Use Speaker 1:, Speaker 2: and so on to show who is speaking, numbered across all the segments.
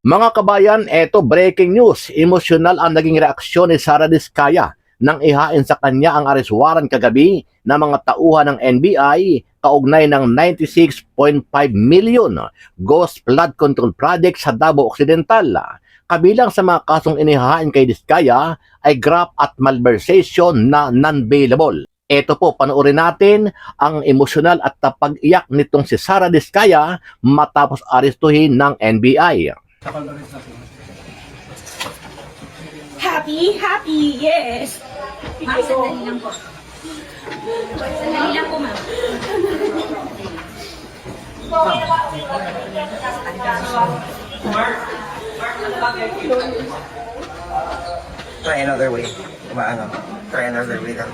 Speaker 1: Mga kabayan, eto breaking news. Emosyonal ang naging reaksyon ni Sara Diskaya nang ihain sa kanya ang arrest warrant kagabi ng mga tauhan ng NBI kaugnay ng 96.5 million ghost flood control project sa Davao Occidental. Kabilang sa mga kasong inihain kay Diskaya ay graft at malversation na non-bailable. Ito po, panoorin natin ang emosyonal at tapag-iyak nitong si Sara Diskaya matapos arestuhin ng NBI.
Speaker 2: Happy, yes!
Speaker 3: Ma'am, sandali lang po. Sandali lang po, ma'am.
Speaker 4: Try another way. Try another way lang.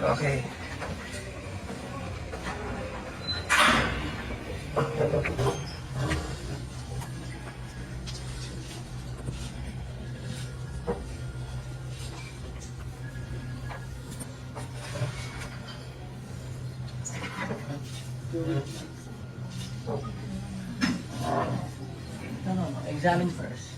Speaker 4: Okay.
Speaker 5: Examine first.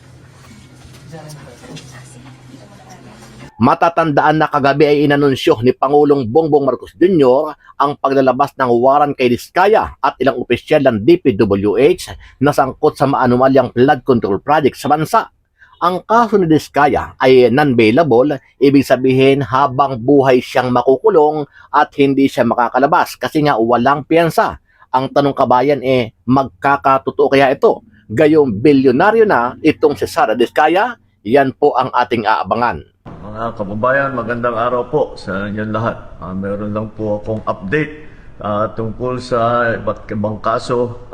Speaker 1: Matatandaan na kagabi ay inanunsyo ni Pangulong Bongbong Marcos Jr. ang paglalabas ng warrant kay Diskaya at ilang opisyal ng DPWH na sangkot sa maanumalyang flood control project sa bansa. Ang kaso ni Diskaya ay non-bailable, ibig sabihin habang buhay siyang makukulong at hindi siya makakalabas kasi nga walang piyansa. Ang tanong kabayan magkakatotoo kaya ito? Gayong bilyonaryo na itong si Sara Diskaya? Yan po ang ating aabangan.
Speaker 6: Mga kababayan, magandang araw po sa inyong lahat. Meron lang po akong update tungkol sa iba't ibang kaso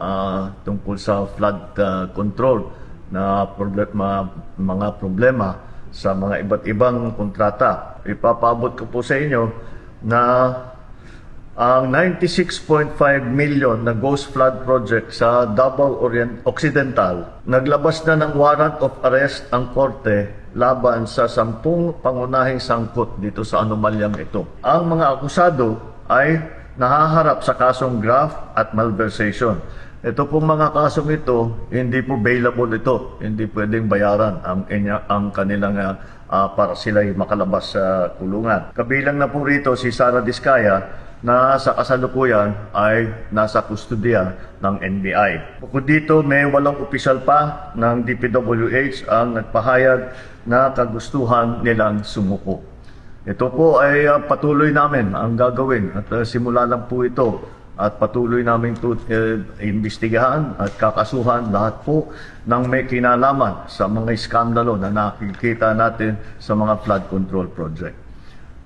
Speaker 6: tungkol sa flood control na mga problema sa mga iba't ibang kontrata. Ipapaabot ko po sa inyo na ang 96.5 million na ghost flood project sa Davao Occidental, naglabas na ng warrant of arrest ang korte laban sa 10 pangunahing sangkot dito sa anomalyang ito. Ang mga akusado ay nahaharap sa kasong graft at malversation. Ito pong mga kasong ito, hindi po bailable ito. Hindi pwedeng bayaran ang kanilang para sila'y makalabas sa kulungan. Kabilang na po rito si Sara Diskaya na sa kasalukuyan ay nasa kustodiya ng NBI. Bukod dito, may 8 opisyal pa ng DPWH ang nagpahayag na kagustuhan nilang sumuko. Ito po ay patuloy namin ang gagawin at simula lang po ito at patuloy namin imbestigahan at kakasuhan lahat po ng may kinalaman sa mga iskandalo na nakikita natin sa mga flood control project.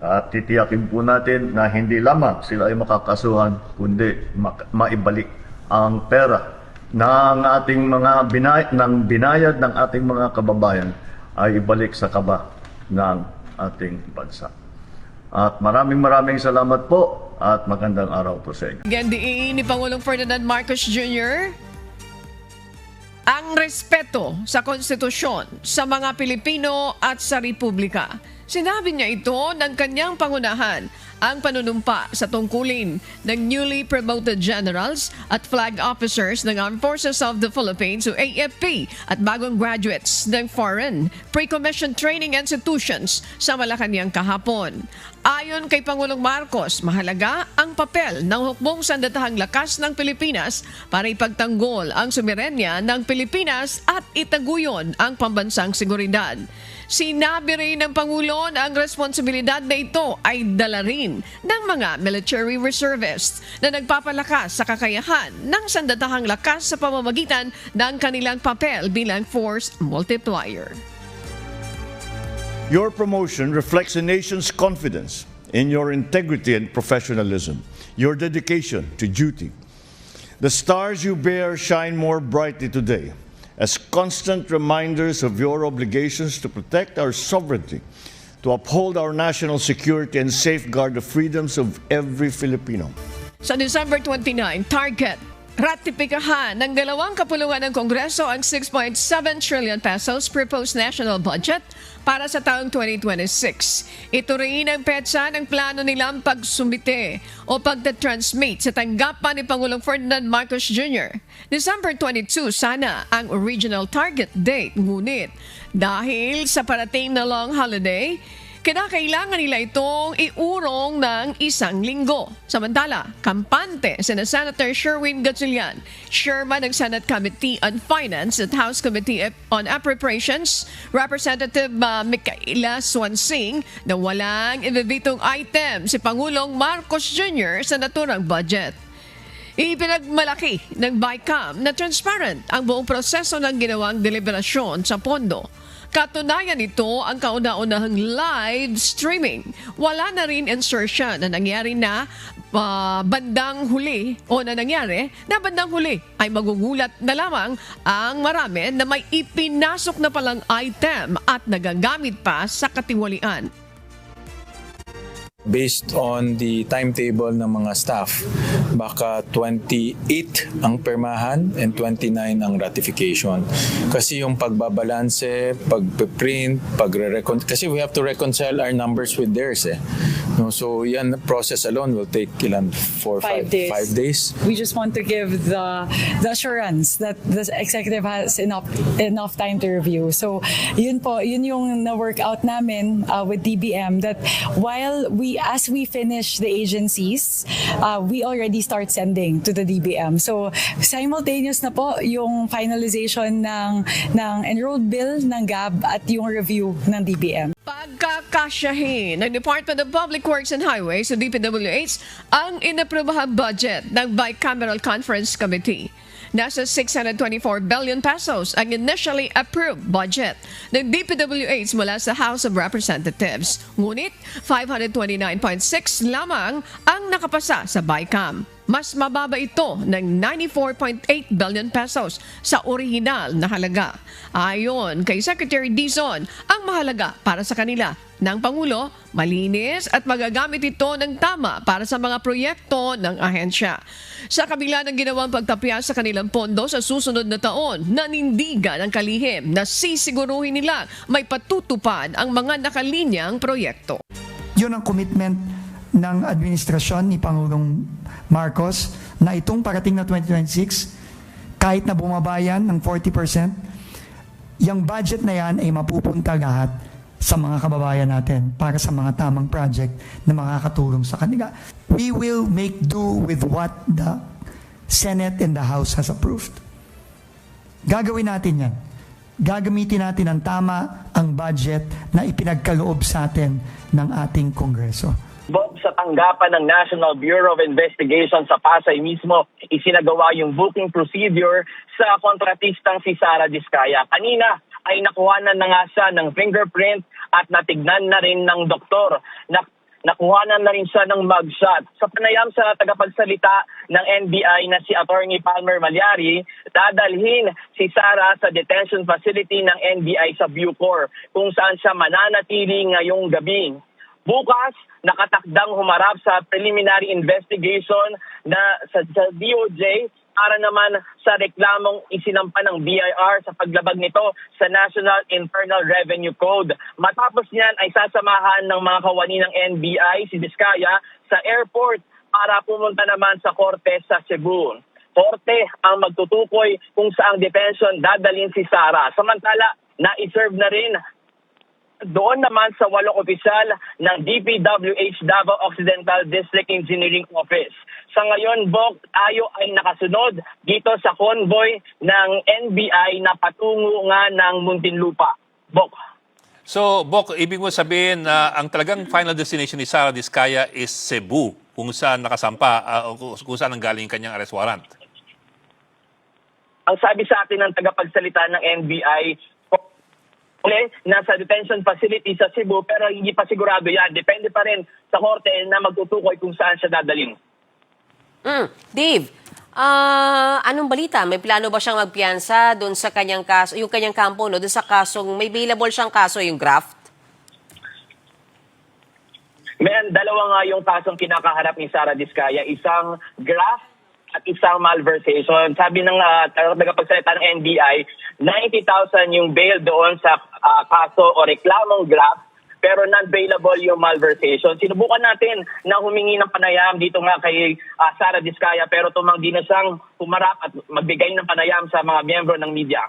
Speaker 6: At titiyakin po natin na hindi lamang sila ay makakasuhan, kundi maibalik ang pera ng ating mga binayad ng ating mga kababayan ay ibalik sa kaba ng ating bansa. At maraming salamat po at magandang araw po sa inyo.
Speaker 7: Gandiin ni Pangulong Ferdinand Marcos Jr. ang respeto sa konstitusyon sa mga Pilipino at sa Republika. Sinabi niya ito ng kanyang pangunahan ang panunumpa sa tungkulin ng newly promoted generals at flag officers ng Armed Forces of the Philippines o AFP at bagong graduates ng Foreign Pre-Commissioned Training Institutions sa Malacanang kahapon. Ayon kay Pangulong Marcos, mahalaga ang papel ng hukbong sandatahang lakas ng Pilipinas para ipagtanggol ang soberenya ng Pilipinas at itaguyon ang pambansang seguridad. Sinabi rin ng Pangulo na ang responsibilidad na ito ay dala rin ng mga military reservists na nagpapalakas sa kakayahan ng sandatahang lakas sa pamamagitan ng kanilang papel bilang force multiplier.
Speaker 8: Your promotion reflects a nation's confidence in your integrity and professionalism, your dedication to duty. The stars you bear shine more brightly today as constant reminders of your obligations to protect our sovereignty, to uphold our national security and safeguard the freedoms of every Filipino.
Speaker 7: Sa December 29, target Ratipikahan ng dalawang kapulungan ng Kongreso ang 6.7 trillion pesos proposed national budget para sa taong 2026. Ito rin ang petsa ng plano nilang pagsumite o pagtatransmit sa tanggapan ni Pangulong Ferdinand Marcos Jr. December 22 sana ang original target date, ngunit dahil sa parating na long holiday, kinakailangan nila itong iurong ng 1 linggo. Samantala, kampante sina Senator Sherwin Gatchalian, Chairman ng Senate Committee on Finance at House Committee on Appropriations, Representative Micaela Swansing, na walang ibibitong item si Pangulong Marcos Jr. sa naturang budget. Ipinagmalaki ng BICAM na transparent ang buong proseso ng ginawang deliberasyon sa pondo. Katunayan nito ang kauna-unahang live streaming. Wala na rin insertion na nangyari na bandang huli o na nangyari na bandang huli ay magugulat na lamang ang marami na may ipinasok na palang item at nagagamit pa sa katiwalian.
Speaker 2: Based on the timetable ng mga staff, baka 28 ang permahan and 29 ang ratification. Kasi yung pagbabalanse, pagpiprint, kasi we have to reconcile our numbers with theirs. No, so yan, process alone will take 5 days.
Speaker 5: We just want to give the assurance that the executive has enough time to review. So yun yung na-work out namin with DBM, that while as we finish the agencies, we already start sending to the DBM. So simultaneous na po yung finalization ng enrolled bill ng GAB at yung review ng DBM.
Speaker 7: Pagkakasyahin ng Department of Public Works and Highways o DPWH ang inaprobahang budget ng Bicameral Conference Committee. Nasa 624 billion pesos ang initially approved budget ng DPWH mula sa House of Representatives. Ngunit 529.6 lamang ang nakapasa sa BICAM. Mas mababa ito ng 94.8 billion pesos sa orihinal na halaga. Ayon kay Secretary Dizon, ang mahalaga para sa kanila ng Pangulo, malinis at magagamit ito ng tama para sa mga proyekto ng ahensya. Sa kabila ng ginawang pagtapya sa kanilang pondo sa susunod na taon, nanindigan ang kalihim na sisiguruhin nila may patutupad ang mga nakalinyang proyekto.
Speaker 9: Yun ang commitment ng administrasyon ni Pangulong Marcos na itong parating na 2026, kahit na bumaba yan ng 40%, yung budget na yan ay mapupunta lahat sa mga kababayan natin para sa mga tamang project na makakatulong sa kanila. We will make do with what the Senate and the House has approved. Gagawin natin yan. Gagamitin natin ang tama ang budget na ipinagkaloob sa atin ng ating Kongreso.
Speaker 10: Bob, sa tanggapan ng National Bureau of Investigation sa Pasay mismo, isinagawa yung booking procedure sa kontratistang si Sara Diskaya. Kanina ay nakuhanan na nga siya ng fingerprint at natignan na rin ng doktor. Nakuhanan na rin siya ng mugshot. Sa panayam sa tagapagsalita ng NBI na si Attorney Palmer Malyari, dadalhin si Sara sa detention facility ng NBI sa Bucor, kung saan siya mananatili ngayong gabi. Bukas, nakatakdang humarap sa preliminary investigation na sa DOJ para naman sa reklamong isinampa ng BIR sa paglabag nito sa National Internal Revenue Code. Matapos niyan ay sasamahan ng mga kawani ng NBI si Diskaya sa airport para pumunta naman sa korte sa Cebu. Korte ang magtutukoy kung saang detention dadalhin si Sara. Samantala, na-serve na rin doon naman sa 8 opisyal ng DPWH Davao Occidental District Engineering Office. Sa ngayon, Bok, tayo ay nakasunod dito sa convoy ng NBI na patungo nga ng Muntinlupa. Bok.
Speaker 11: So, Bok, ibig mo sabihin na ang talagang final destination ni Sara Diskaya is Cebu, kung saan nakasampa, kung saan nanggaling kanyang arrest warrant?
Speaker 10: Ang sabi sa atin ng tagapagsalita ng NBI, nasa detention facility sa Cebu, pero hindi pa sigurado yan. Depende pa rin sa korte na magtutukoy kung saan siya dadalhin.
Speaker 12: Dave, anong balita? May plano ba siyang magpiyansa doon sa kanyang kaso, yung kanyang kampo, no? Doon sa kasong, may available siyang kaso, yung graft?
Speaker 10: Dalawa nga yung kasong kinakaharap ni Sara Diskaya. Isang graft at isang malversation. Sabi ng tagapagsalita ng NBI, 90,000 yung bail doon sa kaso o reklamong graft, pero non-bailable yung malversation. Sinubukan natin na humingi ng panayam dito nga kay Sara Diskaya, pero tumanggi na siyang humarap at magbigay ng panayam sa mga miyembro ng media.